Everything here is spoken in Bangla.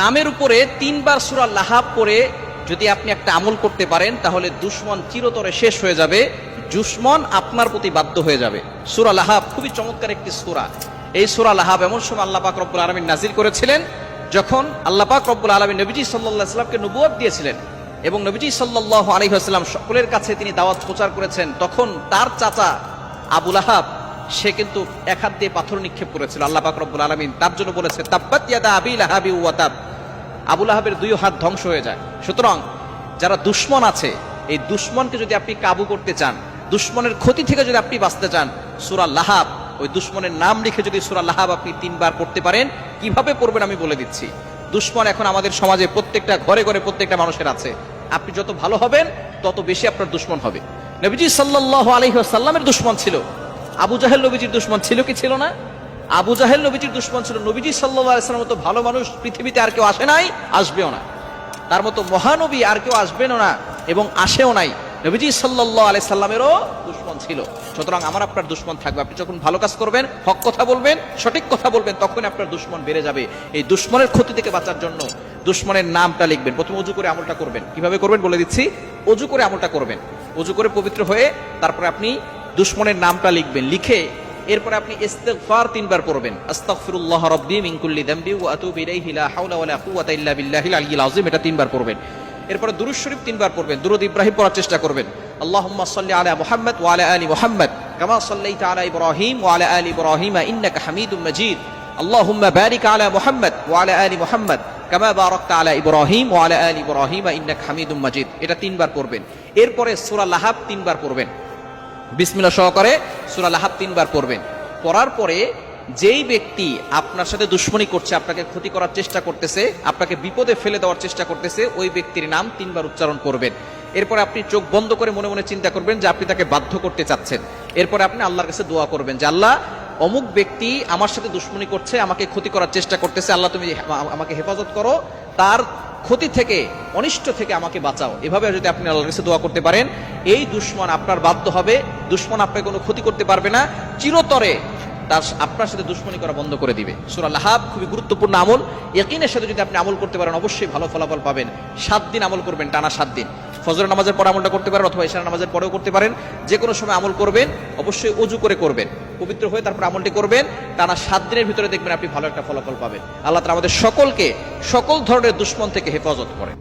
নামের উপরে 3 বার সূরা লাহাব পড়ে যদি আপনি একটা আমল করতে পারেন তাহলে দুশমন চিরতরে শেষ হয়ে যাবে, দুশমন আপনার প্রতি বাধ্য হয়ে যাবে। সূরা লাহাব খুবই চমৎকার একটি সূরা। এই সূরা লাহাব এমন সময় আল্লাহ পাক রব্বুল আলামিন নাজিল করেছিলেন যখন আল্লাহ পাক রব্বুল আলামিন নবীজি সাল্লাল্লাহু আলাইহি ওয়াসাল্লামকে নবুয়ত দিয়েছিলেন এবং নবীজি সাল্লাল্লাহু আলাইহি ওয়াসাল্লাম সকলের কাছে তিনি দাওয়াত প্রচার করেছেন। তখন তার চাচা আবু লাহাব সে কিন্তু এক হাত দিয়ে পাথর নিক্ষেপ করেছিল। আল্লাহ পাক রব্বুল আলামিন তার জন্য বলেছে তাব্বাত ইয়াদা আবি লাহাবি ওয়া তাব, আবু লাহাবের 2 হাত ধ্বংস হয়ে যায়। সুতরাং যারা দুশমন আছে, এই দুশমনকে যদি আপনি কাবু করতে চান, দুশমনের ক্ষতি থেকে যদি আপনি বাঁচতে চান, সূরা লাহাব, ওই দুশমনের নাম লিখে যদি সূরা লাহাব আপনি 3 বার পড়তে পারেন, কিভাবে পড়বেন আমি বলে দিচ্ছি। দুশমন এখন আমাদের সমাজে প্রত্যেকটা ঘরে ঘরে প্রত্যেকটা মানুষের আছে। আপনি যত ভালো হবেন তত বেশি আপনার দুশমন হবে। নবীজি সাল্লাল্লাহু আলাইহি ওয়াসাল্লামের দুশমন ছিল আবু জাহেল। নবীজির দুশমন ছিল কি ছিল না? আবু জাহেল নবীজির দুশমন ছিল। নবীজি সাল্লাল্লাহু আলাইহি ওয়াসাল্লামের মতো ভালো মানুষ পৃথিবীতে আর কেউ আসে নাই, আসবেও না। তার মতো মহানবী আর কেউ আসবেনও না এবং আসেও নাই। নবীজি সাল্লাল্লাহু আলাইহি সাল্লামেরও দুশমন ছিল। সুতরাং আমার আপনার দুশমন থাকবে। আপনি যখন ভালো কাজ করবেন, হক কথা বলবেন, সঠিক কথা বলবেন, তখন আপনার দুশমন বেড়ে যাবে। এই দুশমনের ক্ষতি থেকে বাঁচার জন্য দুশমনের নামটা লিখবেন। প্রথমে ওযু করে আমলটা করবেন। কিভাবে করবেন বলে দিচ্ছি। ওযু করে আমলটা করবেন। ওযু করে পবিত্র হয়ে তারপরে আপনি দুশমনের নামটা লিখবেন। লিখে এরপরে আপনি ইস্তিগফার 3 বার পড়বেন। আস্তাগফিরুল্লাহ রাব্বি মিন কুল্লি যামবি ওয়া আতুবু ইলাইহি লা হাওলা ওয়ালা কুওয়াতা ইল্লা বিল্লাহিল আলিয়্যিল আযীম, এটা 3 বার পড়বেন। এরপরে দুরূদ শরীফ 3 বার পড়বেন। দুরূদ ইব্রাহিম পড়ার চেষ্টা করবেন। আল্লাহুম্মা সাল্লি আলা মুহাম্মাদ ওয়া আলা আলি মুহাম্মাদ কামা সাল্লাইতা আলা ইব্রাহিম ওয়া আলা আলি ইব্রাহিম ইন্নাকা হামিদুম মাজিদ। আল্লাহুম্মা বারিক আলা মুহাম্মাদ ওয়া আলা আলি মুহাম্মাদ কামা বারাকতা আলা ইব্রাহিম ওয়া আলা আলি ইব্রাহিম ইন্নাকা হামিদুম মাজিদ, এটা 3 বার পড়বেন। এরপরে সূরা লাহাব 3 বার পড়বেন। বিসমিল্লাহ সহকারে সূরা লাহাব 3 বার পড়বেন। পড়ার পরে যেই ব্যক্তি আপনার সাথে দুশমনি করছে, আপনাকে ক্ষতি করার চেষ্টা করতেছে, আপনাকে বিপদে ফেলে দেওয়ার চেষ্টা করতেছে, ওই ব্যক্তির নাম 3 বার উচ্চারণ করবেন। এরপরে আপনি চোখ বন্ধ করে মনে মনে চিন্তা করবেন যে আপনি তাকে বাধ্য করতে চাচ্ছেন। এরপরে আপনি আল্লাহর কাছে দোয়া করবেন যে আল্লাহ, অমুক ব্যক্তি আমার সাথে দুশমনি করছে, আমাকে ক্ষতি করার চেষ্টা করতেছে, আল্লাহ তুমি আমাকে হেফাজত করো, তার ক্ষতি থেকে, অনিষ্ট থেকে আমাকে বাঁচাও। এভাবে যদি আপনি আল্লাহর কাছে দোয়া করতে পারেন, এই দুশমন আপনার বাধ্য হবে, দুশমন আপনাকে কোনো ক্ষতি করতে পারবে না, চিরতরে তার আপনার সাথে দুশমনি করা বন্ধ করে দিবে। সূরা লাহাব খুবই গুরুত্বপূর্ণ আমল। ইয়াকিনের সাথে যদি আপনি আমল করতে পারেন অবশ্যই ভালো ফলাফল পাবেন। 7 দিন আমল করবেন, টানা 7 দিন। ফজরের নামাজের পরে আমলটা করতে পারেন অথবা ইশার নামাজের পরেও করতে পারেন। যে কোনো সময় আমল করবেন, অবশ্যই ওযু করে করবেন, পবিত্র হয়ে তারপর আমলটি করবেন। টানা 7 দিনের ভিতরে দেখবেন আপনি ভালো একটা ফলাফল পাবেন। আল্লাহ তাআলা আমাদের সকলকে সকল ধরনের দুশমন থেকে হেফাজত করেন।